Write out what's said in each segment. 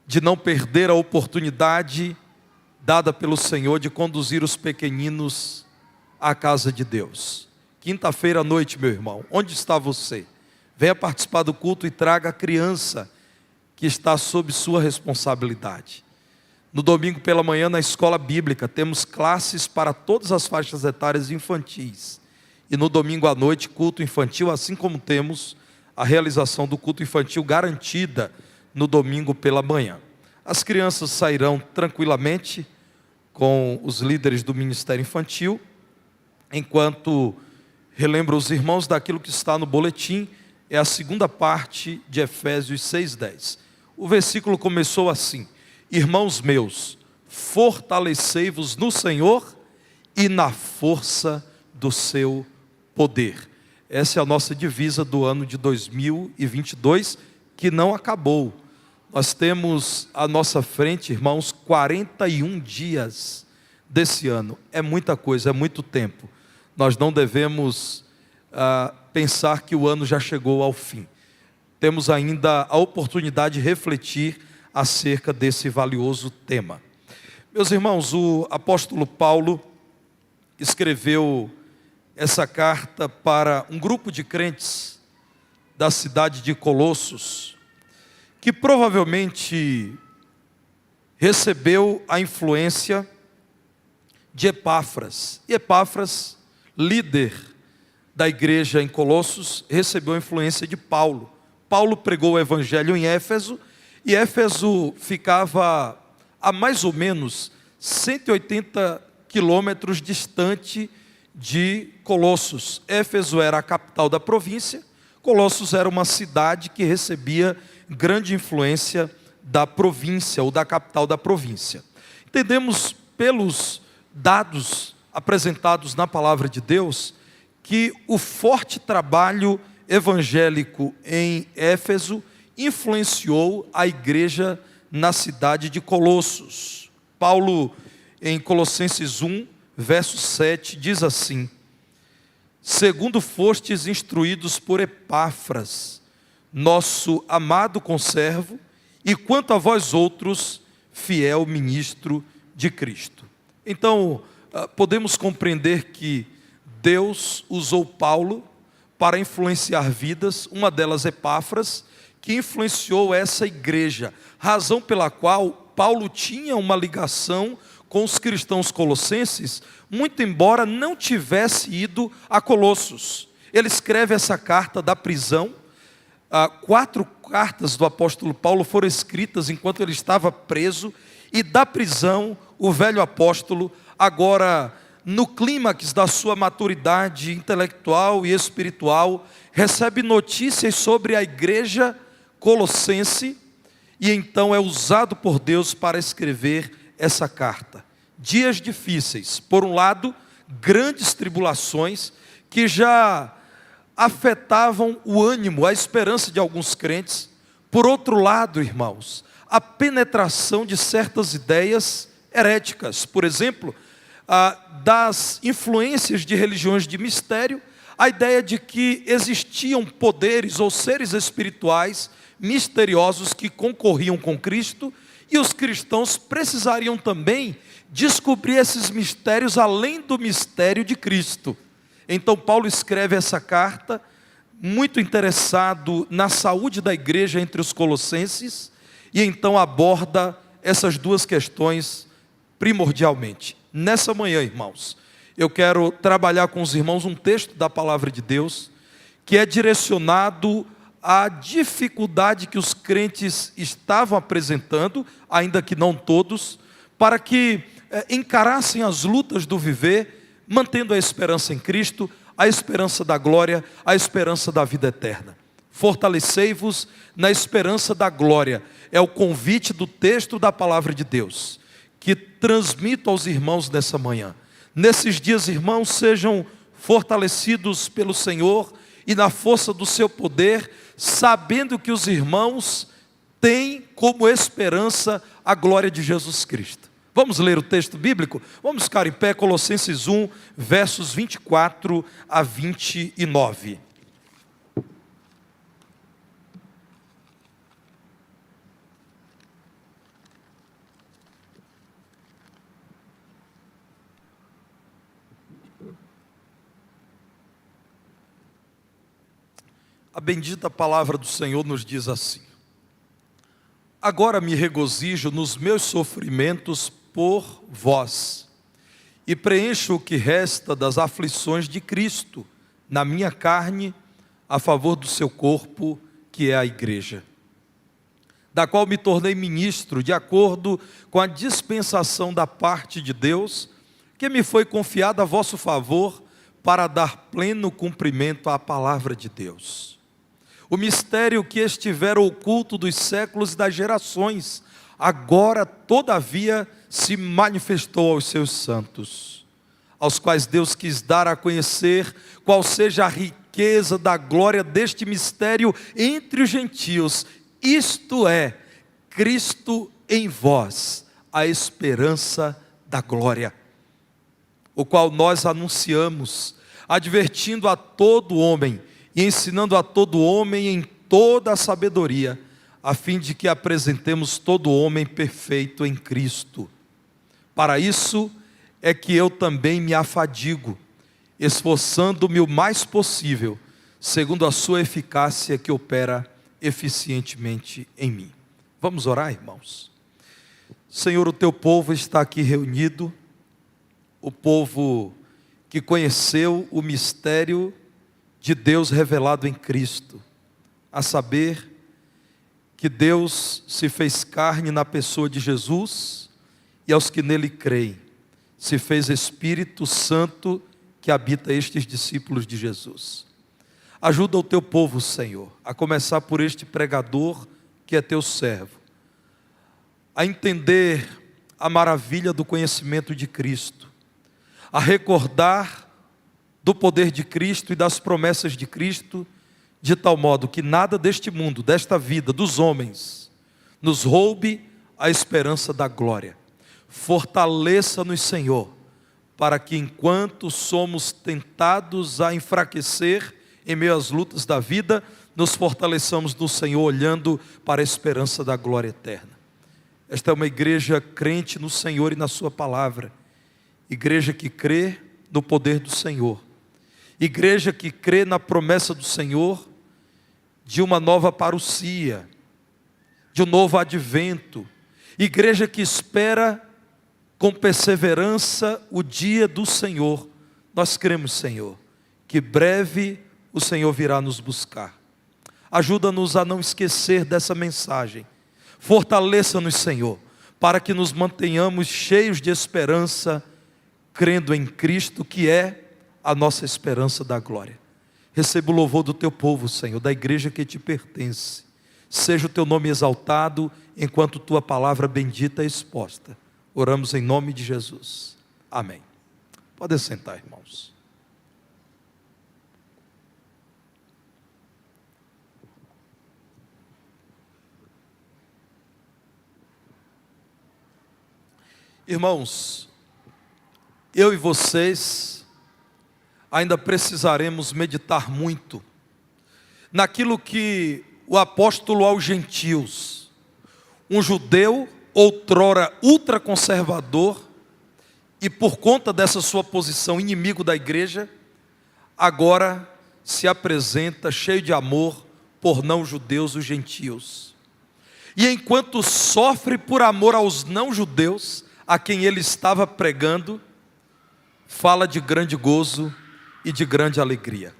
de não perder a oportunidade dada pelo Senhor de conduzir os pequeninos à casa de Deus. Quinta-feira à noite, meu irmão, onde está você? Venha participar do culto e traga a criança que está sob sua responsabilidade. No domingo pela manhã, na escola bíblica, temos classes para todas as faixas etárias infantis. E no domingo à noite, culto infantil, assim como temos a realização do culto infantil garantida no domingo pela manhã. As crianças sairão tranquilamente com os líderes do Ministério Infantil, enquanto relembro os irmãos daquilo que está no boletim, é a segunda parte de Efésios 6:10. O versículo começou assim: irmãos meus, fortalecei-vos no Senhor e na força do seu poder. Essa é a nossa divisa do ano de 2022, que não acabou. Nós temos à nossa frente, irmãos, 41 dias desse ano. É muita coisa, é muito tempo. Nós não devemos pensar que o ano já chegou ao fim. Temos ainda a oportunidade de refletir acerca desse valioso tema. Meus irmãos, o apóstolo Paulo escreveu essa carta para um grupo de crentes da cidade de Colossos, que provavelmente recebeu a influência de Epáfras. E Epáfras, líder da igreja em Colossos, recebeu a influência de Paulo. Paulo pregou o evangelho em Éfeso, e Éfeso ficava a mais ou menos 180 quilômetros distante de Colossos. Éfeso era a capital da província, Colossos era uma cidade que recebia grande influência da província, ou da capital da província. Entendemos pelos dados apresentados na palavra de Deus, que o forte trabalho evangélico em Éfeso influenciou a igreja na cidade de Colossos. Paulo, em Colossenses 1, verso 7, diz assim: segundo fostes instruídos por Epáfras, nosso amado conservo, e quanto a vós outros, fiel ministro de Cristo. Então, podemos compreender que Deus usou Paulo para influenciar vidas, uma delas Epáfras, que influenciou essa igreja, razão pela qual Paulo tinha uma ligação com os cristãos colossenses, muito embora não tivesse ido a Colossos. Ele escreve essa carta da prisão. 4 cartas do apóstolo Paulo foram escritas enquanto ele estava preso, e da prisão o velho apóstolo, agora no clímax da sua maturidade intelectual e espiritual, recebe notícias sobre a igreja colossense, e então é usado por Deus para escrever essa carta. Dias difíceis, por um lado, grandes tribulações que já afetavam o ânimo, a esperança de alguns crentes. Por outro lado, irmãos, a penetração de certas ideias heréticas, por exemplo, das influências de religiões de mistério, a ideia de que existiam poderes ou seres espirituais misteriosos que concorriam com Cristo, e os cristãos precisariam também descobrir esses mistérios além do mistério de Cristo. Então Paulo escreve essa carta, muito interessado na saúde da igreja entre os colossenses, e então aborda essas duas questões primordialmente. Nessa manhã, irmãos, eu quero trabalhar com os irmãos um texto da palavra de Deus, que é direcionado à dificuldade que os crentes estavam apresentando, ainda que não todos, para que encarassem as lutas do viver, mantendo a esperança em Cristo, a esperança da glória, a esperança da vida eterna. Fortalecei-vos na esperança da glória, é o convite do texto da palavra de Deus, que transmito aos irmãos nessa manhã. Nesses dias, irmãos, sejam fortalecidos pelo Senhor e na força do seu poder, sabendo que os irmãos têm como esperança a glória de Jesus Cristo. Vamos ler o texto bíblico? Vamos ficar em pé, Colossenses 1, versos 24 a 29. A bendita palavra do Senhor nos diz assim: agora me regozijo nos meus sofrimentos por vós, e preencho o que resta das aflições de Cristo na minha carne, a favor do seu corpo, que é a igreja, da qual me tornei ministro, de acordo com a dispensação da parte de Deus, que me foi confiada a vosso favor, para dar pleno cumprimento à palavra de Deus. O mistério que estivera oculto dos séculos e das gerações, agora, todavia, se manifestou aos seus santos, aos quais Deus quis dar a conhecer qual seja a riqueza da glória deste mistério entre os gentios, isto é, Cristo em vós, a esperança da glória, o qual nós anunciamos, advertindo a todo homem e ensinando a todo homem em toda a sabedoria, a fim de que apresentemos todo homem perfeito em Cristo. Para isso é que eu também me afadigo, esforçando-me o mais possível, segundo a sua eficácia que opera eficientemente em mim. Vamos orar, irmãos? Senhor, o teu povo está aqui reunido, o povo que conheceu o mistério de Deus revelado em Cristo, a saber, que Deus se fez carne na pessoa de Jesus, e aos que nele creem, se fez Espírito Santo que habita estes discípulos de Jesus. Ajuda o teu povo, Senhor, a começar por este pregador que é teu servo, a entender a maravilha do conhecimento de Cristo, a recordar do poder de Cristo e das promessas de Cristo, de tal modo que nada deste mundo, desta vida, dos homens, nos roube a esperança da glória. Fortaleça-nos, Senhor, para que enquanto somos tentados a enfraquecer em meio às lutas da vida, nos fortaleçamos no Senhor, olhando para a esperança da glória eterna. Esta é uma igreja crente no Senhor e na sua palavra, igreja que crê no poder do Senhor, igreja que crê na promessa do Senhor de uma nova parousia, de um novo advento, igreja que espera com perseverança o dia do Senhor. Nós cremos, Senhor, que breve o Senhor virá nos buscar. Ajuda-nos a não esquecer dessa mensagem, fortaleça-nos, Senhor, para que nos mantenhamos cheios de esperança, crendo em Cristo, que é a nossa esperança da glória. Receba o louvor do teu povo, Senhor, da igreja que te pertence. Seja o teu nome exaltado, enquanto tua palavra bendita é exposta. Oramos em nome de Jesus. Amém. Podem sentar, irmãos. Irmãos, eu e vocês ainda precisaremos meditar muito naquilo que o apóstolo aos gentios, um judeu outrora ultraconservador e por conta dessa sua posição inimigo da igreja, agora se apresenta cheio de amor por não judeus, os gentios. E enquanto sofre por amor aos não judeus, a quem ele estava pregando, fala de grande gozo e de grande alegria.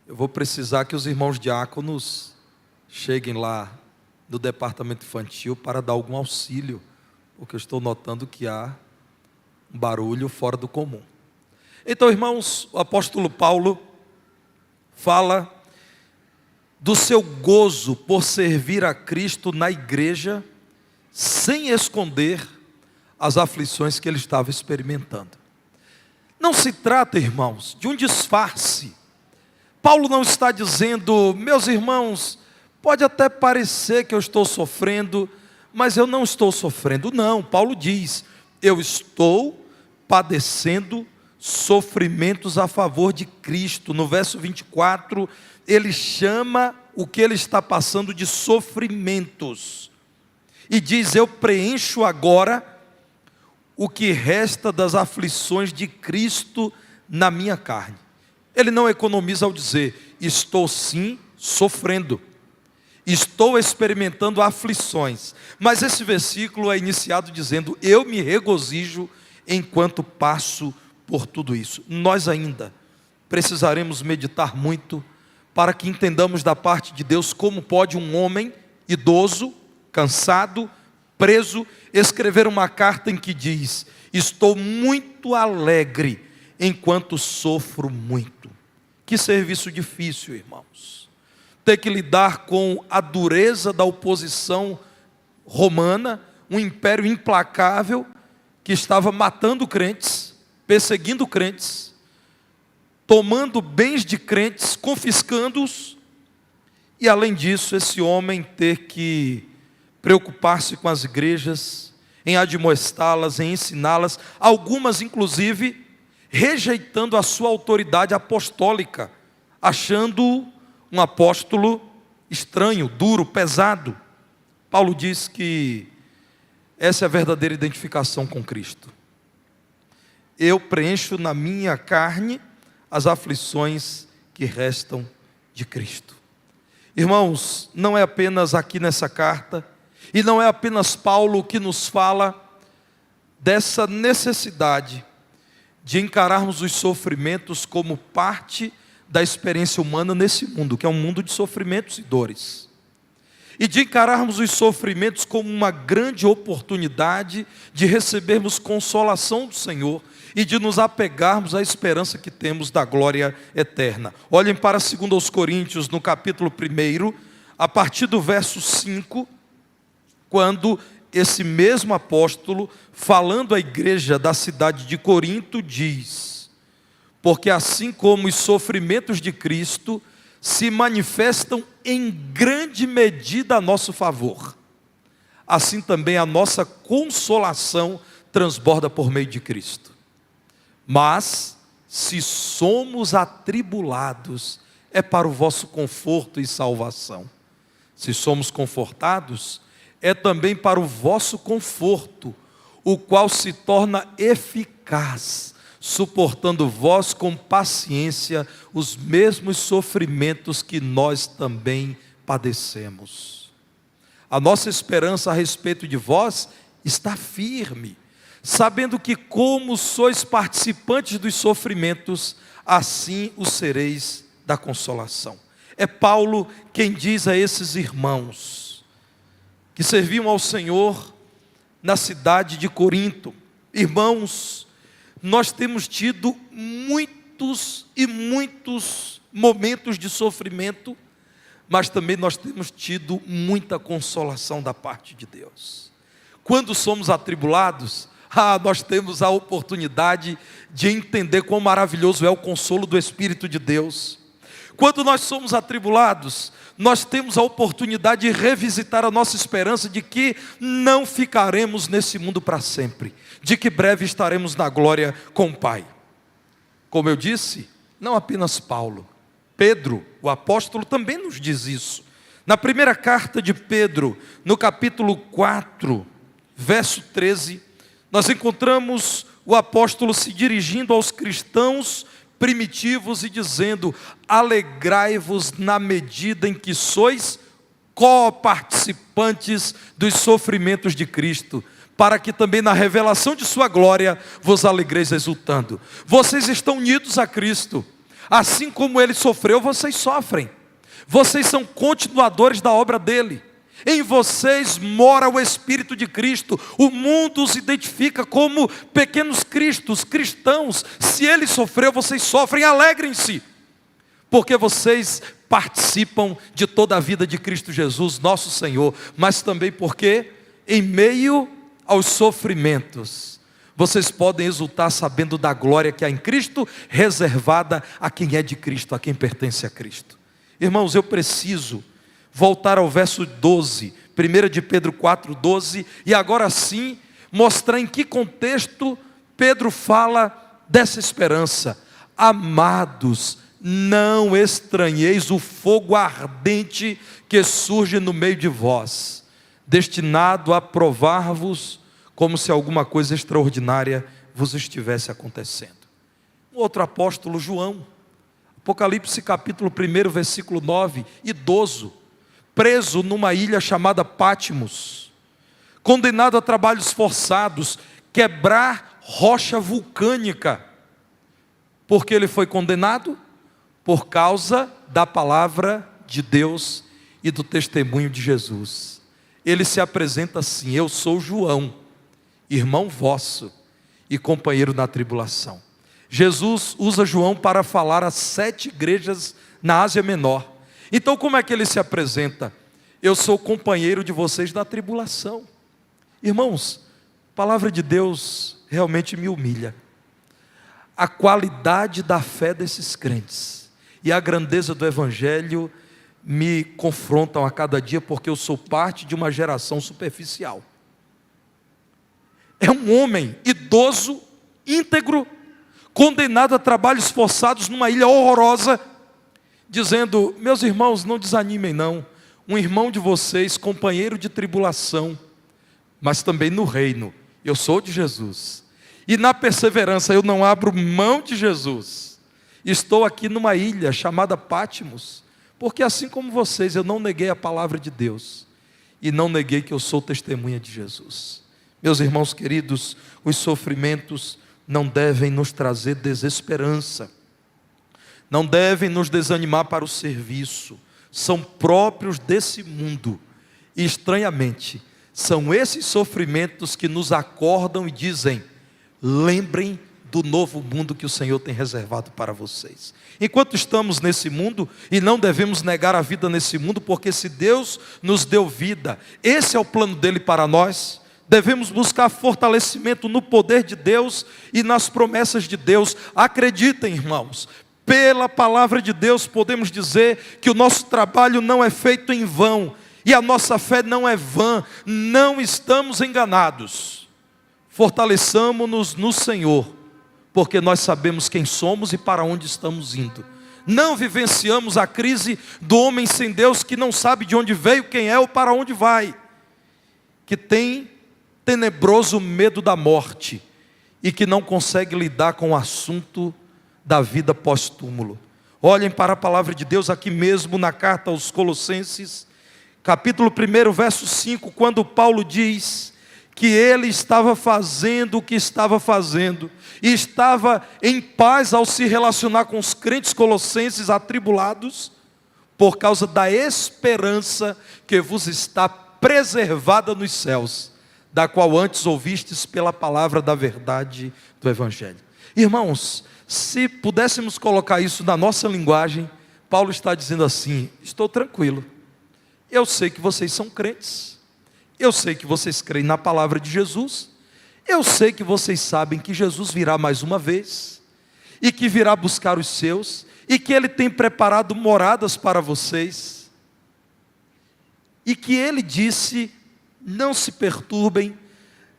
Eu vou precisar que os irmãos diáconos cheguem lá no departamento infantil para dar algum auxílio, porque eu estou notando que há um barulho fora do comum. Então, irmãos, o apóstolo Paulo fala do seu gozo por servir a Cristo na igreja, sem esconder as aflições que ele estava experimentando. Não se trata, irmãos, de um disfarce. Paulo não está dizendo, meus irmãos, pode até parecer que eu estou sofrendo, mas eu não estou sofrendo. Não, Paulo diz, eu estou padecendo sofrimentos a favor de Cristo. No verso 24, ele chama o que ele está passando de sofrimentos. E diz, eu preencho agora o que resta das aflições de Cristo na minha carne. Ele não economiza ao dizer, estou sim sofrendo, estou experimentando aflições. Mas esse versículo é iniciado dizendo: eu me regozijo enquanto passo por tudo isso. Nós ainda precisaremos meditar muito para que entendamos da parte de Deus como pode um homem idoso, cansado, preso, escrever uma carta em que diz: estou muito alegre enquanto sofro muito. Que serviço difícil, irmãos. Ter que lidar com a dureza da oposição romana, um império implacável que estava matando crentes, perseguindo crentes, tomando bens de crentes, confiscando-os, e além disso, esse homem ter que preocupar-se com as igrejas, em admoestá-las, em ensiná-las, algumas inclusive rejeitando a sua autoridade apostólica, achando um apóstolo estranho, duro, pesado. Paulo diz que essa é a verdadeira identificação com Cristo. Eu preencho na minha carne as aflições que restam de Cristo. Irmãos, não é apenas aqui nessa carta, e não é apenas Paulo que nos fala dessa necessidade de encararmos os sofrimentos como parte da experiência humana nesse mundo, que é um mundo de sofrimentos e dores. E de encararmos os sofrimentos como uma grande oportunidade de recebermos consolação do Senhor e de nos apegarmos à esperança que temos da glória eterna. Olhem para 2 Coríntios, no capítulo 1, a partir do verso 5, quando esse mesmo apóstolo, falando à igreja da cidade de Corinto, diz: porque assim como os sofrimentos de Cristo se manifestam em grande medida a nosso favor, assim também a nossa consolação transborda por meio de Cristo. Mas, se somos atribulados, é para o vosso conforto e salvação. Se somos confortados, é também para o vosso conforto, o qual se torna eficaz, suportando vós com paciência os mesmos sofrimentos que nós também padecemos. A nossa esperança a respeito de vós está firme, sabendo que como sois participantes dos sofrimentos, assim o sereis da consolação. É Paulo quem diz a esses irmãos que serviam ao Senhor na cidade de Corinto: irmãos, nós temos tido muitos e muitos momentos de sofrimento, mas também nós temos tido muita consolação da parte de Deus. Quando somos atribulados, nós temos a oportunidade de entender quão maravilhoso é o consolo do Espírito de Deus. Quando nós somos atribulados, nós temos a oportunidade de revisitar a nossa esperança de que não ficaremos nesse mundo para sempre, de que breve estaremos na glória com o Pai. Como eu disse, não apenas Paulo, Pedro, o apóstolo, também nos diz isso. Na primeira carta de Pedro, no capítulo 4, verso 13, nós encontramos o apóstolo se dirigindo aos cristãos primitivos e dizendo: alegrai-vos na medida em que sois coparticipantes dos sofrimentos de Cristo, para que também na revelação de sua glória vos alegreis exultando. Vocês estão unidos a Cristo, assim como Ele sofreu, vocês sofrem. Vocês são continuadores da obra dele. Em vocês mora o Espírito de Cristo. O mundo os identifica como pequenos cristos, cristãos. Se ele sofreu, vocês sofrem, alegrem-se, porque vocês participam de toda a vida de Cristo Jesus, nosso Senhor. Mas também porque, em meio aos sofrimentos, vocês podem exultar sabendo da glória que há em Cristo, reservada a quem é de Cristo, a quem pertence a Cristo. Irmãos, eu preciso voltar ao verso 12, 1 de Pedro 4:12, e agora sim mostrar em que contexto Pedro fala dessa esperança. Amados, não estranheis o fogo ardente que surge no meio de vós, destinado a provar-vos como se alguma coisa extraordinária vos estivesse acontecendo. Um outro apóstolo, João, Apocalipse capítulo 1, versículo 9, idoso, preso numa ilha chamada Pátimos, condenado a trabalhos forçados, quebrar rocha vulcânica. Por que ele foi condenado? Por causa da palavra de Deus e do testemunho de Jesus. Ele se apresenta assim: eu sou João, irmão vosso e companheiro na tribulação. Jesus usa João para falar às 7 igrejas na Ásia Menor. Então como é que ele se apresenta? Eu sou companheiro de vocês na tribulação. Irmãos, a palavra de Deus realmente me humilha. A qualidade da fé desses crentes e a grandeza do Evangelho me confrontam a cada dia, porque eu sou parte de uma geração superficial. É um homem idoso, íntegro, condenado a trabalhos forçados numa ilha horrorosa, dizendo: meus irmãos, não desanimem não, um irmão de vocês, companheiro de tribulação, mas também no reino, eu sou de Jesus, e na perseverança eu não abro mão de Jesus. Estou aqui numa ilha chamada Pátimos, porque assim como vocês, eu não neguei a palavra de Deus, e não neguei que eu sou testemunha de Jesus. Meus irmãos queridos, os sofrimentos não devem nos trazer desesperança, não devem nos desanimar para o serviço, são próprios desse mundo, e estranhamente, são esses sofrimentos que nos acordam e dizem: lembrem do novo mundo que o Senhor tem reservado para vocês. Enquanto estamos nesse mundo, e não devemos negar a vida nesse mundo, porque se Deus nos deu vida, esse é o plano dele para nós. Devemos buscar fortalecimento no poder de Deus e nas promessas de Deus. Acreditem, irmãos, pela palavra de Deus podemos dizer que o nosso trabalho não é feito em vão, e a nossa fé não é vã, não estamos enganados. Fortaleçamo-nos no Senhor, porque nós sabemos quem somos e para onde estamos indo. Não vivenciamos a crise do homem sem Deus, que não sabe de onde veio, quem é ou para onde vai, que tem tenebroso medo da morte e que não consegue lidar com o assunto da vida pós-túmulo. Olhem para a palavra de Deus aqui mesmo na carta aos Colossenses, capítulo 1, verso 5, quando Paulo diz que ele estava fazendo o que estava fazendo, e estava em paz ao se relacionar com os crentes colossenses atribulados, por causa da esperança que vos está preservada nos céus, da qual antes ouvistes pela palavra da verdade do Evangelho. Irmãos, se pudéssemos colocar isso na nossa linguagem, Paulo está dizendo assim: estou tranquilo, eu sei que vocês são crentes, eu sei que vocês creem na palavra de Jesus, eu sei que vocês sabem que Jesus virá mais uma vez, e que virá buscar os seus, e que Ele tem preparado moradas para vocês, e que Ele disse: não se perturbem,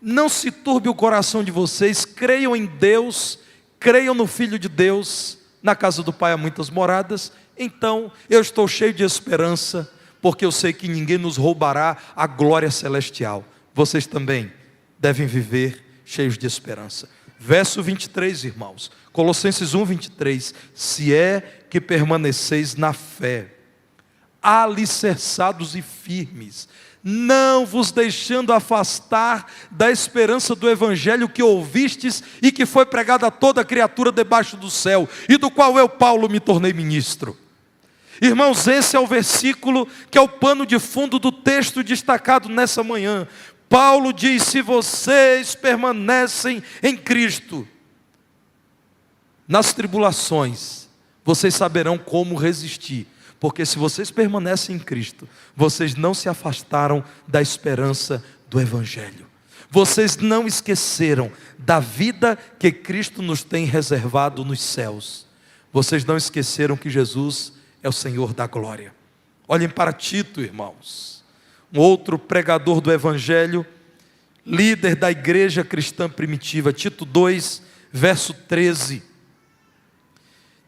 não se turbe o coração de vocês, creiam em Deus, creiam no Filho de Deus, na casa do Pai há muitas moradas. Então eu estou cheio de esperança, porque eu sei que ninguém nos roubará a glória celestial. Vocês também devem viver cheios de esperança. Verso 23, irmãos, Colossenses 1, 23, se é que permaneceis na fé, alicerçados e firmes, não vos deixando afastar da esperança do Evangelho que ouvistes e que foi pregado a toda criatura debaixo do céu, e do qual eu, Paulo, me tornei ministro. Irmãos, esse é o versículo que é o pano de fundo do texto destacado nessa manhã. Paulo diz: se vocês permanecem em Cristo, nas tribulações, vocês saberão como resistir. Porque se vocês permanecem em Cristo, vocês não se afastaram da esperança do Evangelho. Vocês não esqueceram da vida que Cristo nos tem reservado nos céus. Vocês não esqueceram que Jesus é o Senhor da glória. Olhem para Tito, irmãos, um outro pregador do Evangelho, líder da igreja cristã primitiva. Tito 2, verso 13.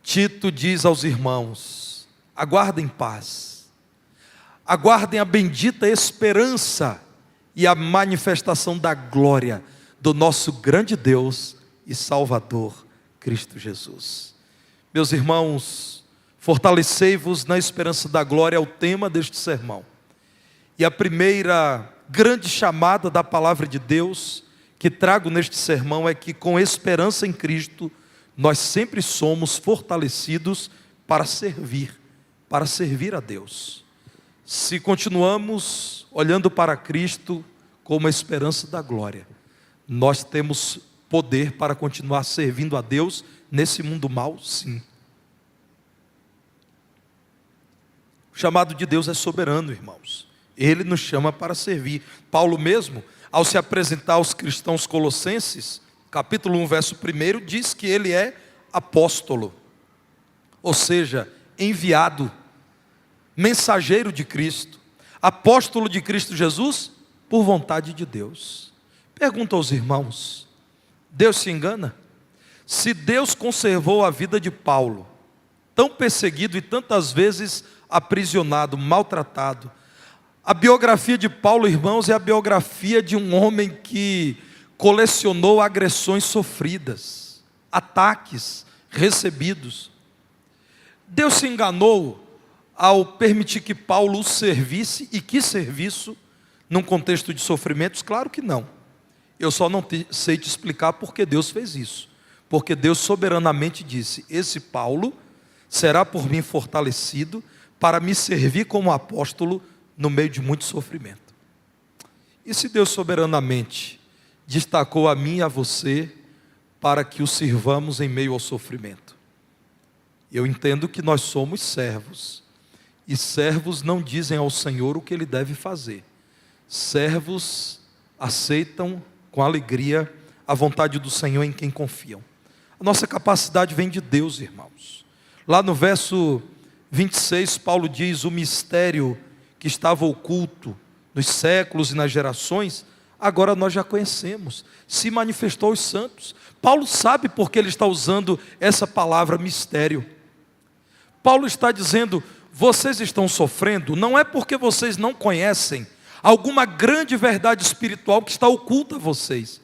Tito diz aos irmãos: aguardem paz, aguardem a bendita esperança e a manifestação da glória do nosso grande Deus e Salvador, Cristo Jesus. Meus irmãos, Fortalecei-vos na esperança da glória é o tema deste sermão. E a primeira grande chamada da palavra de Deus que trago neste sermão é que com esperança em Cristo, nós sempre somos fortalecidos para servir a Deus. Se continuamos olhando para Cristo como a esperança da glória, nós temos poder para continuar servindo a Deus nesse mundo mau, sim. O chamado de Deus é soberano, irmãos. Ele nos chama para servir. Paulo mesmo, ao se apresentar aos cristãos colossenses, capítulo 1, verso 1, diz que ele é apóstolo, ou seja, enviado, mensageiro de Cristo, apóstolo de Cristo Jesus, por vontade de Deus. Pergunto aos irmãos, Deus se engana? Se Deus conservou a vida de Paulo, tão perseguido e tantas vezes aprisionado, maltratado, a biografia de Paulo, irmãos, é a biografia de um homem que colecionou agressões sofridas, ataques recebidos. Deus se enganou ao permitir que Paulo o servisse, e que serviço, num contexto de sofrimentos? Claro que não. Eu só não sei te explicar porque Deus fez isso. Porque Deus soberanamente disse: esse Paulo será por mim fortalecido para me servir como apóstolo no meio de muito sofrimento. E se Deus soberanamente destacou a mim e a você para que o sirvamos em meio ao sofrimento? Eu entendo que nós somos servos, e servos não dizem ao Senhor o que ele deve fazer. Servos aceitam com alegria a vontade do Senhor em quem confiam. A nossa capacidade vem de Deus, irmãos. Lá no verso 26, Paulo diz: o mistério que estava oculto nos séculos e nas gerações, agora nós já conhecemos, se manifestou aos santos. Paulo sabe porque ele está usando essa palavra mistério. Paulo está dizendo: vocês estão sofrendo, não é porque vocês não conhecem alguma grande verdade espiritual que está oculta a vocês.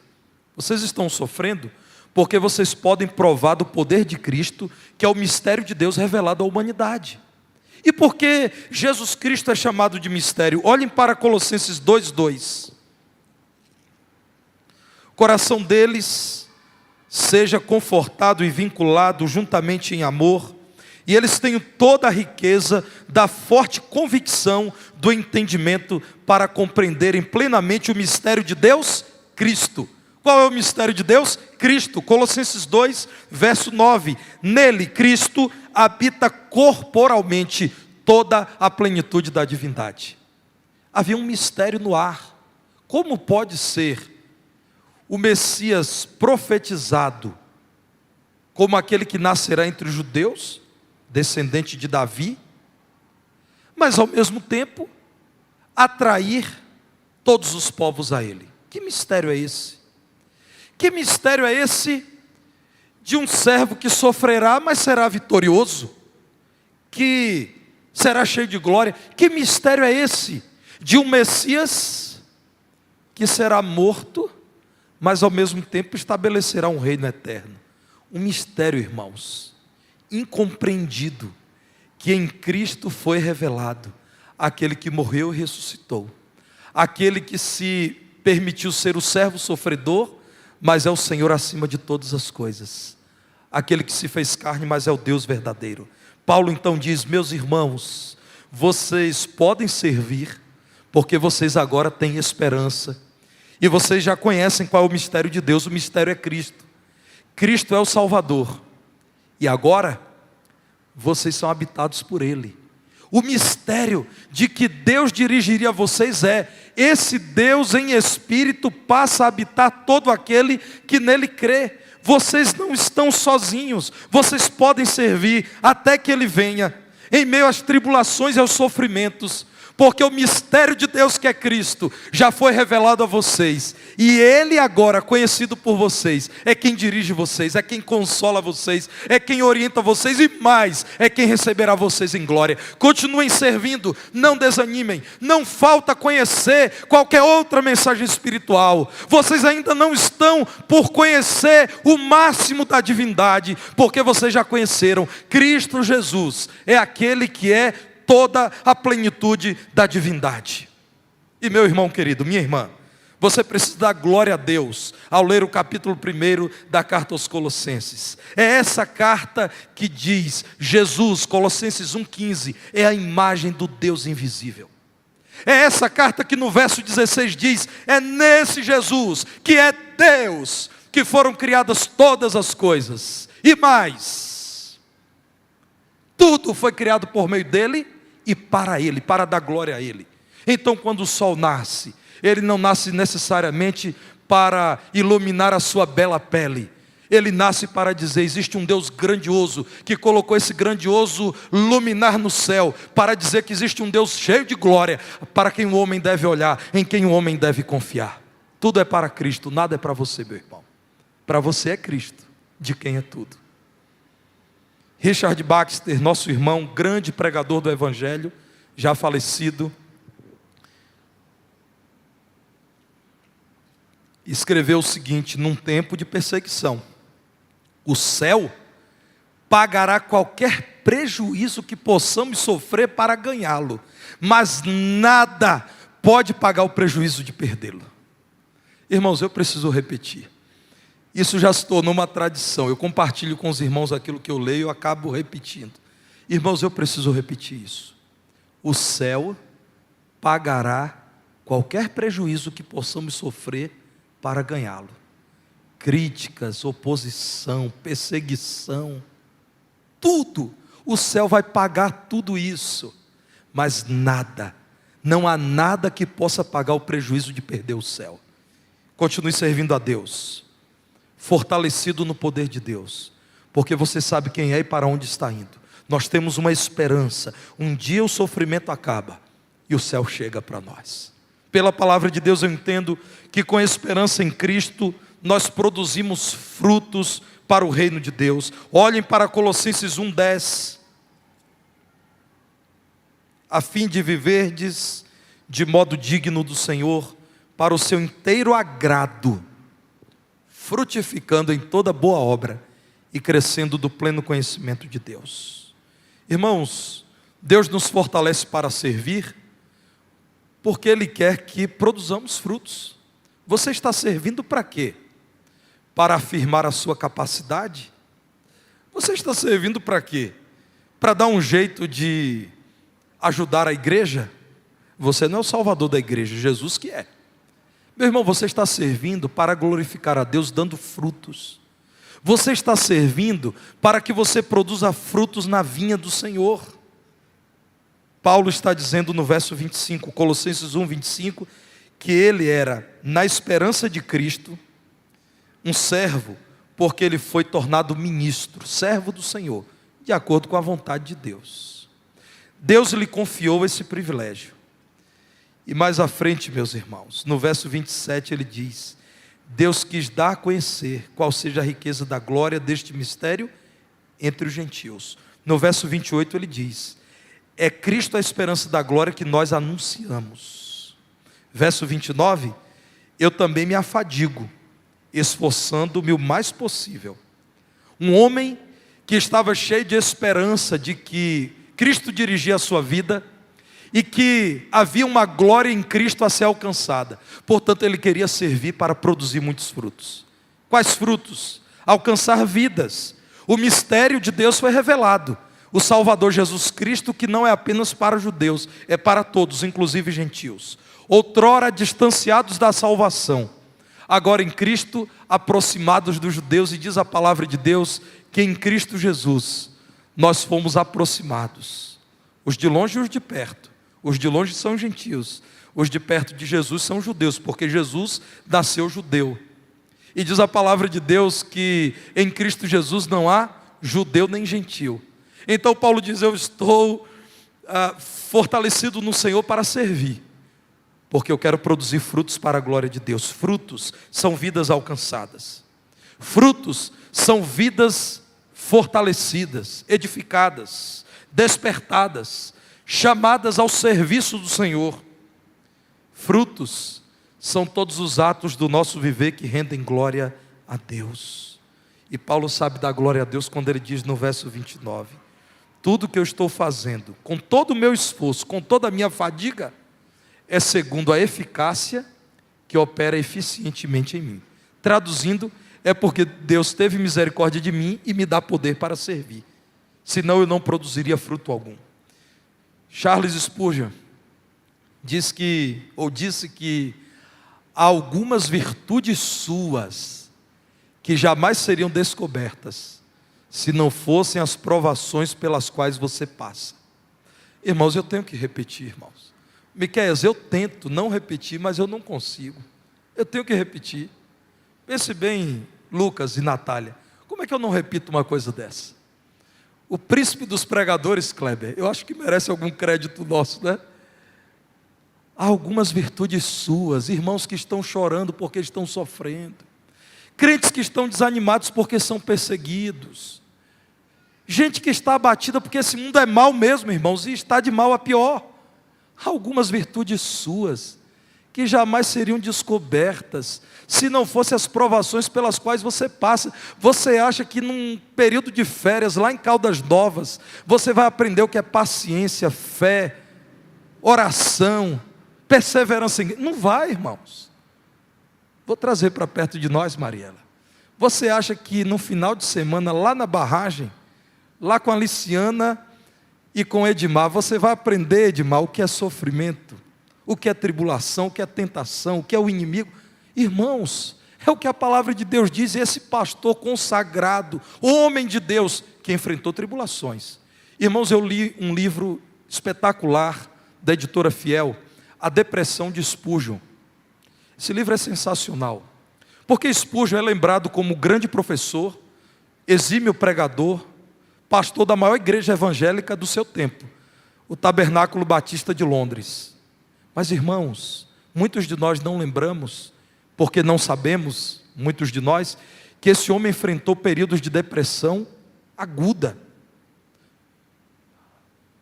Vocês estão sofrendo porque vocês podem provar do poder de Cristo, que é o mistério de Deus revelado à humanidade. E por que Jesus Cristo é chamado de mistério? Olhem para Colossenses 2:2. O coração deles seja confortado e vinculado juntamente em amor, e eles tenham toda a riqueza da forte convicção do entendimento para compreenderem plenamente o mistério de Deus, Cristo. Qual é o mistério de Deus? Cristo. Colossenses 2, verso 9. Nele, Cristo, habita corporalmente toda a plenitude da divindade. Havia um mistério no ar. Como pode ser o Messias profetizado como aquele que nascerá entre os judeus, descendente de Davi, mas ao mesmo tempo atrair todos os povos a ele? Que mistério é esse? Que mistério é esse de um servo que sofrerá, mas será vitorioso, que será cheio de glória? Que mistério é esse de um Messias que será morto, mas ao mesmo tempo estabelecerá um reino eterno? Um mistério, irmãos, incompreendido, que em Cristo foi revelado aquele que morreu e ressuscitou, aquele que se permitiu ser o servo sofredor, mas é o Senhor acima de todas as coisas, aquele que se fez carne, mas é o Deus verdadeiro. Paulo então diz: meus irmãos, vocês podem servir, porque vocês agora têm esperança, e vocês já conhecem qual é o mistério de Deus. O mistério é Cristo. Cristo é o Salvador, e agora vocês são habitados por Ele. O mistério de que Deus dirigiria vocês é: esse Deus em espírito passa a habitar todo aquele que nele crê. Vocês não estão sozinhos, vocês podem servir até que Ele venha, em meio às tribulações e aos sofrimentos, porque o mistério de Deus que é Cristo já foi revelado a vocês, e Ele agora, conhecido por vocês, é quem dirige vocês, é quem consola vocês, é quem orienta vocês, e mais, é quem receberá vocês em glória. Continuem servindo, não desanimem, não falta conhecer qualquer outra mensagem espiritual. Vocês ainda não estão por conhecer o máximo da divindade, porque vocês já conheceram. Cristo Jesus é aquele que é toda a plenitude da divindade. E meu irmão querido, minha irmã, você precisa dar glória a Deus ao ler o capítulo 1 da carta aos Colossenses. É essa carta que diz: Jesus, Colossenses 1,15, é a imagem do Deus invisível. É essa carta que no verso 16 diz: é nesse Jesus, que é Deus, que foram criadas todas as coisas. E mais, tudo foi criado por meio dele e para Ele, para dar glória a Ele. Então quando o sol nasce, ele não nasce necessariamente para iluminar a sua bela pele. Ele nasce para dizer: existe um Deus grandioso, que colocou esse grandioso luminar no céu, para dizer que existe um Deus cheio de glória, para quem o homem deve olhar, em quem o homem deve confiar. Tudo é para Cristo, nada é para você, meu irmão. Para você é Cristo, de quem é tudo. Richard Baxter, nosso irmão, grande pregador do Evangelho, já falecido, escreveu o seguinte: num tempo de perseguição, o céu pagará qualquer prejuízo que possamos sofrer para ganhá-lo, mas nada pode pagar o prejuízo de perdê-lo. Irmãos, eu preciso repetir. Isso já se tornou uma tradição. Eu compartilho com os irmãos aquilo que eu leio, eu acabo repetindo. Irmãos, eu preciso repetir isso. O céu pagará qualquer prejuízo que possamos sofrer para ganhá-lo. Críticas, oposição, perseguição, tudo. O céu vai pagar tudo isso. Mas nada, não há nada que possa pagar o prejuízo de perder o céu. Continue servindo a Deus, fortalecido no poder de Deus, porque você sabe quem é e para onde está indo. Nós temos uma esperança. Um dia o sofrimento acaba e o céu chega para nós. Pela palavra de Deus eu entendo que com a esperança em Cristo nós produzimos frutos para o reino de Deus. Olhem para Colossenses 1,10. A fim de viverdes de modo digno do Senhor, para o seu inteiro agrado, frutificando em toda boa obra e crescendo do pleno conhecimento de Deus. Irmãos, Deus nos fortalece para servir, porque Ele quer que produzamos frutos. Você está servindo para quê? Para afirmar a sua capacidade? Você está servindo para quê? Para dar um jeito de ajudar a igreja? Você não é o salvador da igreja, Jesus que é. Meu irmão, você está servindo para glorificar a Deus dando frutos. Você está servindo para que você produza frutos na vinha do Senhor. Paulo está dizendo no verso 25, Colossenses 1:25, que ele era, na esperança de Cristo, um servo, porque ele foi tornado ministro, servo do Senhor, de acordo com a vontade de Deus. Deus lhe confiou esse privilégio. E mais à frente, meus irmãos, no verso 27 ele diz: Deus quis dar a conhecer qual seja a riqueza da glória deste mistério entre os gentios. No verso 28 ele diz: é Cristo a esperança da glória que nós anunciamos. Verso 29, eu também me afadigo, esforçando-me o mais possível. Um homem que estava cheio de esperança de que Cristo dirigia a sua vida, e que havia uma glória em Cristo a ser alcançada. Portanto, ele queria servir para produzir muitos frutos. Quais frutos? Alcançar vidas. O mistério de Deus foi revelado. O Salvador Jesus Cristo, que não é apenas para judeus, é para todos, inclusive gentios. Outrora distanciados da salvação, agora em Cristo aproximados dos judeus, e diz a palavra de Deus que em Cristo Jesus nós fomos aproximados. Os de longe e os de perto. Os de longe são gentios, os de perto de Jesus são judeus, porque Jesus nasceu judeu. E diz a palavra de Deus que em Cristo Jesus não há judeu nem gentil. Então Paulo diz: eu estou fortalecido no Senhor para servir, porque eu quero produzir frutos para a glória de Deus. Frutos são vidas alcançadas. Frutos são vidas fortalecidas, edificadas, despertadas, chamadas ao serviço do Senhor. Frutos são todos os atos do nosso viver que rendem glória a Deus. E Paulo sabe dar glória a Deus quando ele diz no verso 29, tudo que eu estou fazendo, com todo o meu esforço, com toda a minha fadiga, é segundo a eficácia que opera eficientemente em mim. Traduzindo, é porque Deus teve misericórdia de mim e me dá poder para servir. Senão eu não produziria fruto algum. Charles Spurgeon disse que há algumas virtudes suas que jamais seriam descobertas se não fossem as provações pelas quais você passa. Irmãos, eu tenho que repetir, irmãos. Miqueias, eu tento não repetir, mas eu não consigo. Eu tenho que repetir. Pense bem, Lucas e Natália, como é que eu não repito uma coisa dessa? O príncipe dos pregadores, Kleber, eu acho que merece algum crédito nosso, né? Há algumas virtudes suas, irmãos que estão chorando porque estão sofrendo, crentes que estão desanimados porque são perseguidos, gente que está abatida porque esse mundo é mau mesmo, irmãos, e está de mal a pior. Há algumas virtudes suas que jamais seriam descobertas se não fossem as provações pelas quais você passa. Você acha que num período de férias lá em Caldas Novas você vai aprender o que é paciência, fé, oração, perseverança? Não vai, irmãos. Vou trazer para perto de nós, Mariela. Você acha que no final de semana, lá na barragem, lá com a Liciana e com Edmar, você vai aprender, Edmar, o que é sofrimento, o que é tribulação, o que é tentação, o que é o inimigo? Irmãos, é o que a palavra de Deus diz. Esse pastor consagrado, homem de Deus, que enfrentou tribulações. Irmãos, eu li um livro espetacular da editora Fiel, A Depressão de Spurgeon. Esse livro é sensacional, porque Spurgeon é lembrado como grande professor, exímio pregador, pastor da maior igreja evangélica do seu tempo, o Tabernáculo Batista de Londres. Mas, irmãos, muitos de nós não lembramos, porque não sabemos, muitos de nós, que esse homem enfrentou períodos de depressão aguda.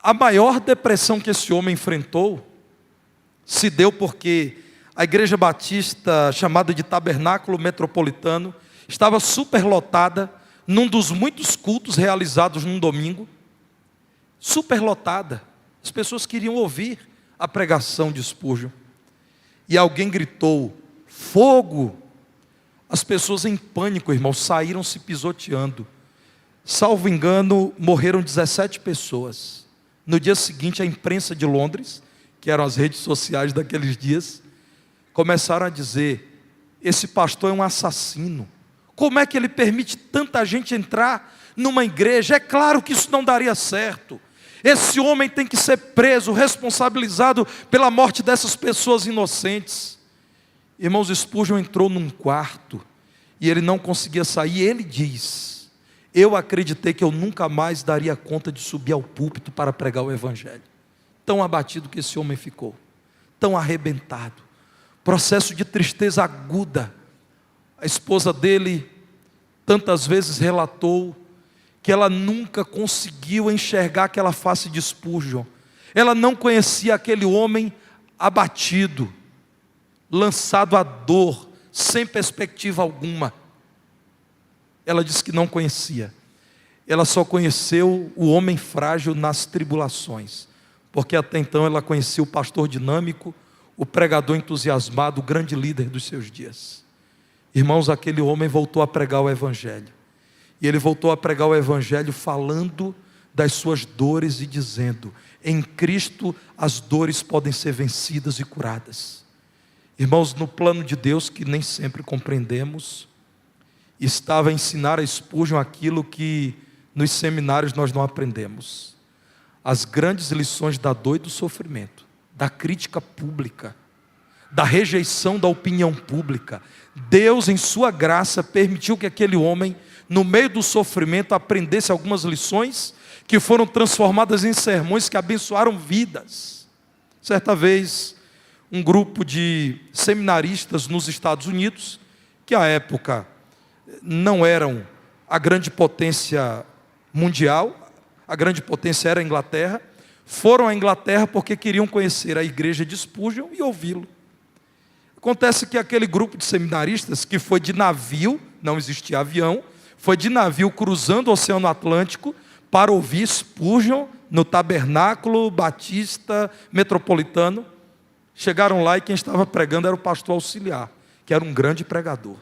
A maior depressão que esse homem enfrentou se deu porque a igreja batista, chamada de Tabernáculo Metropolitano, estava superlotada num dos muitos cultos realizados num domingo. Superlotada. As pessoas queriam ouvir a pregação de Spurgeon. E alguém gritou: fogo! As pessoas em pânico, irmãos, saíram se pisoteando. Salvo engano, morreram 17 pessoas. No dia seguinte, a imprensa de Londres, que eram as redes sociais daqueles dias, começaram a dizer: esse pastor é um assassino. Como é que ele permite tanta gente entrar numa igreja? É claro que isso não daria certo. Esse homem tem que ser preso, responsabilizado pela morte dessas pessoas inocentes. Irmãos, Spurgeon entrou num quarto e ele não conseguia sair. Ele diz: eu acreditei que eu nunca mais daria conta de subir ao púlpito para pregar o evangelho. Tão abatido que esse homem ficou, tão arrebentado, processo de tristeza aguda. A esposa dele tantas vezes relatou que ela nunca conseguiu enxergar aquela face de Spurgeon. Ela não conhecia aquele homem abatido, lançado à dor, sem perspectiva alguma. Ela disse que não conhecia. Ela só conheceu o homem frágil nas tribulações, porque até então ela conhecia o pastor dinâmico, o pregador entusiasmado, o grande líder dos seus dias. Irmãos, aquele homem voltou a pregar o evangelho. E ele voltou a pregar o evangelho falando das suas dores e dizendo: em Cristo as dores podem ser vencidas e curadas. Irmãos, no plano de Deus, que nem sempre compreendemos, estava a ensinar a Spurgeon aquilo que nos seminários nós não aprendemos: as grandes lições da dor e do sofrimento, da crítica pública, da rejeição da opinião pública. Deus, em sua graça, permitiu que aquele homem no meio do sofrimento, aprendesse algumas lições que foram transformadas em sermões que abençoaram vidas. Certa vez, um grupo de seminaristas nos Estados Unidos, que à época não eram a grande potência mundial, a grande potência era a Inglaterra, foram à Inglaterra porque queriam conhecer a igreja de Spurgeon e ouvi-lo. Acontece que aquele grupo de seminaristas, que foi de navio, não existia avião, foi de navio cruzando o Oceano Atlântico para ouvir Spurgeon no Tabernáculo Batista Metropolitano. Chegaram lá e quem estava pregando era o pastor auxiliar, que era um grande pregador.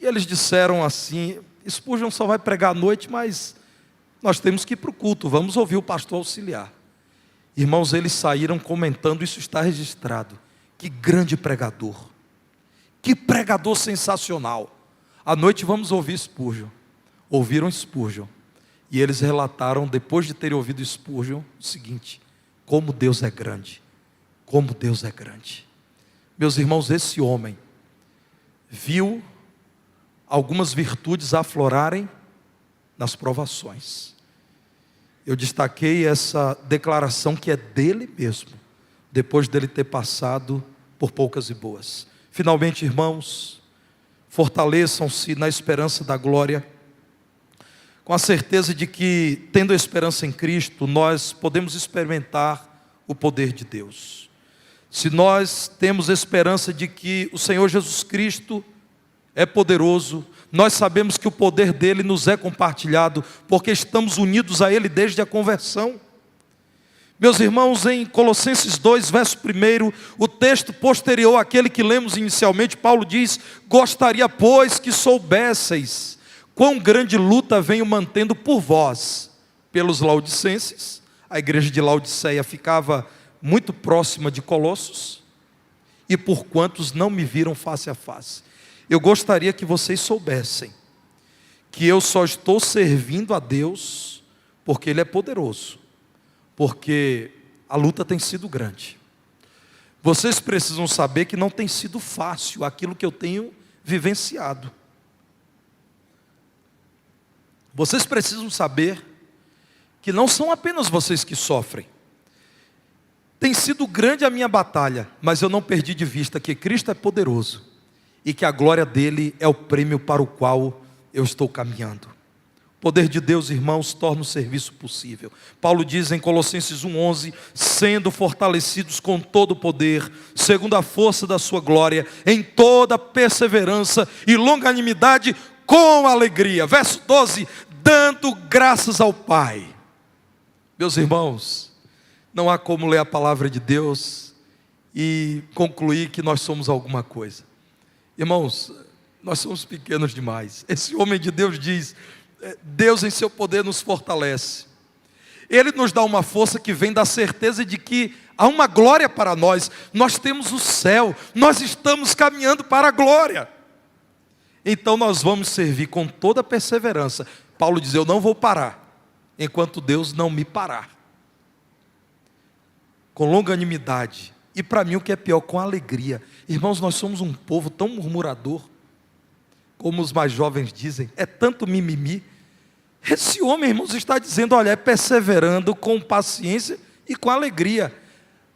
E eles disseram assim: Spurgeon só vai pregar à noite, mas nós temos que ir para o culto, vamos ouvir o pastor auxiliar. Irmãos, eles saíram comentando, isso está registrado. Que grande pregador, que pregador sensacional. À noite vamos ouvir Spurgeon. Ouviram Spurgeon. E eles relataram, depois de terem ouvido Spurgeon, o seguinte: como Deus é grande, como Deus é grande. Meus irmãos, esse homem viu algumas virtudes aflorarem nas provações. Eu destaquei essa declaração que é dele mesmo, depois dele ter passado por poucas e boas. Finalmente, irmãos, fortaleçam-se na esperança da glória, com a certeza de que, tendo a esperança em Cristo, nós podemos experimentar o poder de Deus. Se nós temos esperança de que o Senhor Jesus Cristo é poderoso, nós sabemos que o poder dele nos é compartilhado, porque estamos unidos a ele desde a conversão. Meus irmãos, em Colossenses 2, verso 1, o texto posterior àquele que lemos inicialmente, Paulo diz: gostaria, pois, que soubesseis quão grande luta venho mantendo por vós, pelos laodicenses. A igreja de Laodiceia ficava muito próxima de Colossos, e por quantos não me viram face a face. Eu gostaria que vocês soubessem que eu só estou servindo a Deus porque Ele é poderoso, porque a luta tem sido grande. Vocês precisam saber que não tem sido fácil aquilo que eu tenho vivenciado. Vocês precisam saber que não são apenas vocês que sofrem. Tem sido grande a minha batalha, mas eu não perdi de vista que Cristo é poderoso e que a glória dele é o prêmio para o qual eu estou caminhando. O poder de Deus, irmãos, torna o serviço possível. Paulo diz em Colossenses 1,11: sendo fortalecidos com todo o poder, segundo a força da sua glória, em toda perseverança e longanimidade, com alegria. Verso 12: dando graças ao Pai. Meus irmãos, não há como ler a palavra de Deus e concluir que nós somos alguma coisa. Irmãos, nós somos pequenos demais. Esse homem de Deus diz: Deus em seu poder nos fortalece. Ele nos dá uma força que vem da certeza de que há uma glória para nós. Nós temos o céu, nós estamos caminhando para a glória. Então nós vamos servir com toda perseverança. Paulo diz: eu não vou parar, enquanto Deus não me parar. Com longanimidade. E para mim o que é pior, com alegria. Irmãos, nós somos um povo tão murmurador, como os mais jovens dizem, é tanto mimimi. Esse homem, irmãos, está dizendo: olha, é perseverando com paciência e com alegria.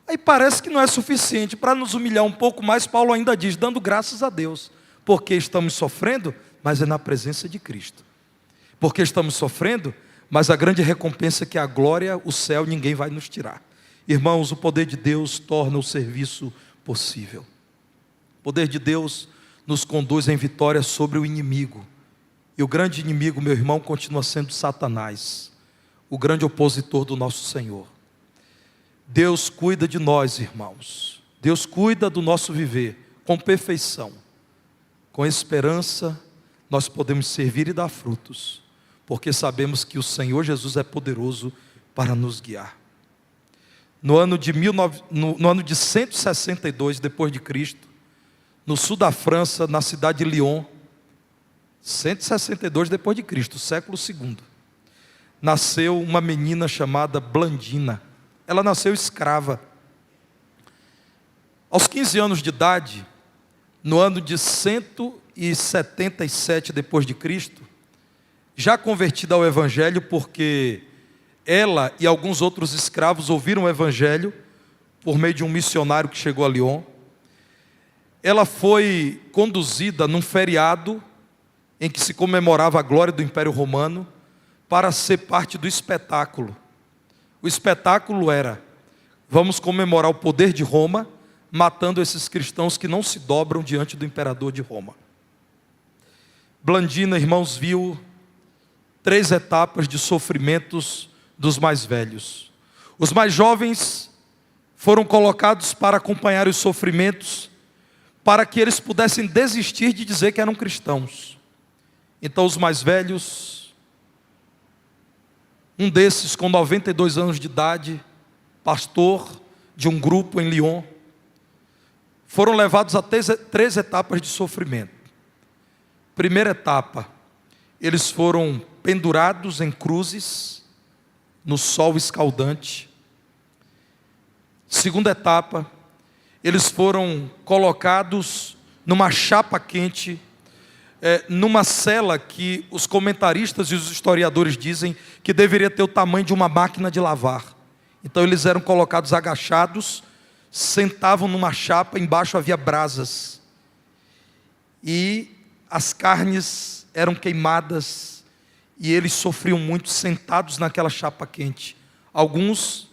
Aí parece que não é suficiente. Para nos humilhar um pouco mais, Paulo ainda diz: dando graças a Deus, porque estamos sofrendo, mas é na presença de Cristo. Porque estamos sofrendo, mas a grande recompensa é que a glória, o céu, ninguém vai nos tirar. Irmãos, o poder de Deus torna o serviço possível. O poder de Deus nos conduz em vitória sobre o inimigo. E o grande inimigo, meu irmão, continua sendo Satanás, o grande opositor do nosso Senhor. Deus cuida de nós, irmãos. Deus cuida do nosso viver com perfeição. Com esperança, nós podemos servir e dar frutos, porque sabemos que o Senhor Jesus é poderoso para nos guiar. No ano de 162 depois de Cristo, no sul da França, na cidade de Lyon, 162 depois de Cristo, século II, nasceu uma menina chamada Blandina. Ela nasceu escrava. Aos 15 anos de idade, no ano de 177 depois de Cristo, já convertida ao Evangelho, porque ela e alguns outros escravos ouviram o Evangelho por meio de um missionário que chegou a Lyon. Ela foi conduzida num feriado em que se comemorava a glória do Império Romano para ser parte do espetáculo. O espetáculo era: vamos comemorar o poder de Roma, matando esses cristãos que não se dobram diante do imperador de Roma. Blandina, irmãos, viu 3 etapas de sofrimentos dos mais velhos. Os mais jovens foram colocados para acompanhar os sofrimentos, para que eles pudessem desistir de dizer que eram cristãos. Então os mais velhos, um desses com 92 anos de idade, pastor de um grupo em Lyon, foram levados a 3 etapas de sofrimento. Primeira etapa, eles foram pendurados em cruzes, no sol escaldante. Segunda etapa, eles foram colocados numa chapa quente, numa cela que os comentaristas e os historiadores dizem que deveria ter o tamanho de uma máquina de lavar. Então eles eram colocados agachados, sentavam numa chapa, embaixo havia brasas, e as carnes eram queimadas, e eles sofriam muito sentados naquela chapa quente. Alguns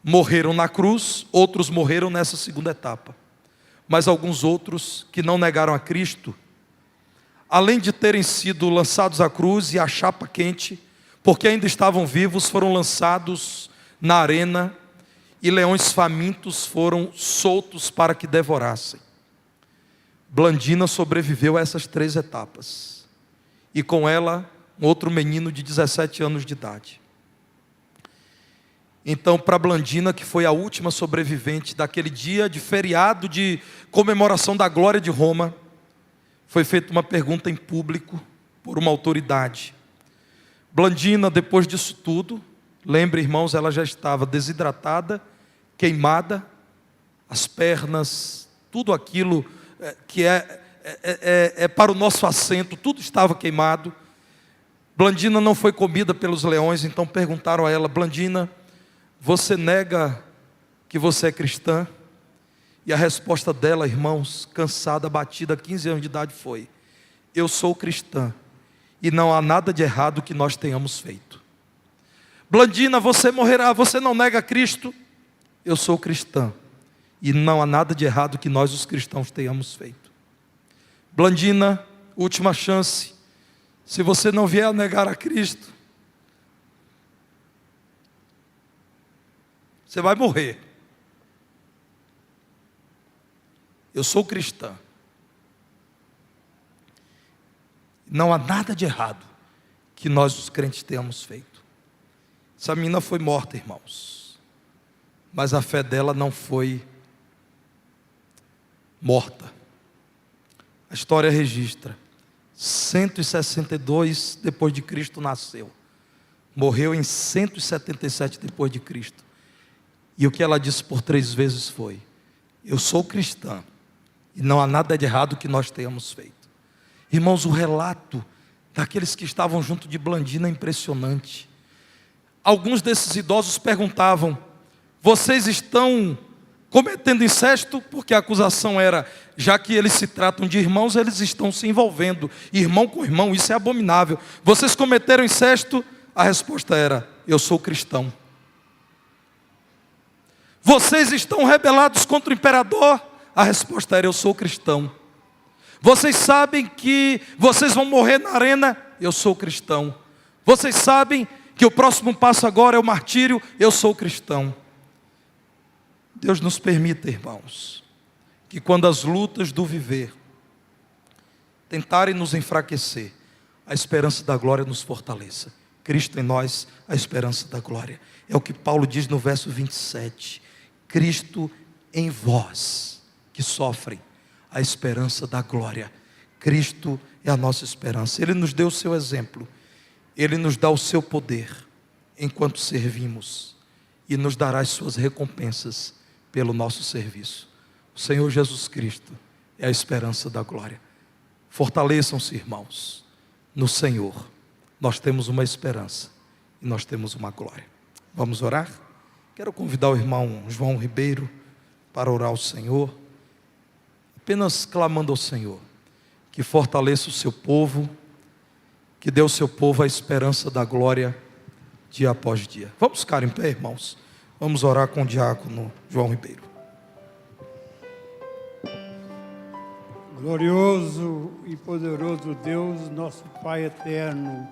morreram na cruz, outros morreram nessa segunda etapa. Mas alguns outros que não negaram a Cristo, além de terem sido lançados à cruz e à chapa quente, porque ainda estavam vivos, foram lançados na arena, e leões famintos foram soltos para que devorassem. Blandina sobreviveu a essas 3 etapas, e com ela um outro menino de 17 anos de idade. Então, para Blandina, que foi a última sobrevivente daquele dia de feriado de comemoração da glória de Roma, foi feita uma pergunta em público por uma autoridade. Blandina, depois disso tudo, lembre, irmãos, ela já estava desidratada, queimada, as pernas, tudo aquilo que é para o nosso assento, tudo estava queimado. Blandina não foi comida pelos leões, então perguntaram a ela: Blandina, você nega que você é cristã? E a resposta dela, irmãos, cansada, abatida, 15 anos de idade, foi: eu sou cristã, e não há nada de errado que nós tenhamos feito. Blandina, você morrerá, você não nega Cristo? Eu sou cristã, e não há nada de errado que nós os cristãos tenhamos feito. Blandina, última chance, se você não vier a negar a Cristo, você vai morrer. Eu sou cristã. Não há nada de errado que nós os crentes tenhamos feito. Essa menina foi morta, irmãos, mas a fé dela não foi morta. A história registra: 162 depois de Cristo nasceu, morreu em 177 depois de Cristo. E o que ela disse por 3 vezes foi: eu sou cristã, e não há nada de errado que nós tenhamos feito. Irmãos, o relato daqueles que estavam junto de Blandina é impressionante. Alguns desses idosos perguntavam: vocês estão cometendo incesto? Porque a acusação era: já que eles se tratam de irmãos, eles estão se envolvendo, irmão com irmão, isso é abominável. Vocês cometeram incesto? A resposta era: eu sou cristão. Vocês estão rebelados contra o imperador? A resposta era: eu sou cristão. Vocês sabem que vocês vão morrer na arena? Eu sou cristão. Vocês sabem que o próximo passo agora é o martírio? Eu sou cristão. Deus nos permita, irmãos, que quando as lutas do viver tentarem nos enfraquecer, a esperança da glória nos fortaleça. Cristo em nós, a esperança da glória. É o que Paulo diz no verso 27. Cristo em vós, que sofrem, a esperança da glória. Cristo é a nossa esperança. Ele nos deu o seu exemplo. Ele nos dá o seu poder enquanto servimos, e nos dará as suas recompensas pelo nosso serviço. O Senhor Jesus Cristo é a esperança da glória. Fortaleçam-se, irmãos, no Senhor. Nós temos uma esperança e nós temos uma glória. Vamos orar? Quero convidar o irmão João Ribeiro para orar ao Senhor, apenas clamando ao Senhor, que fortaleça o seu povo, que dê ao seu povo a esperança da glória dia após dia. Vamos ficar em pé, irmãos. Vamos orar com o diácono João Ribeiro. Glorioso e poderoso Deus, nosso Pai eterno,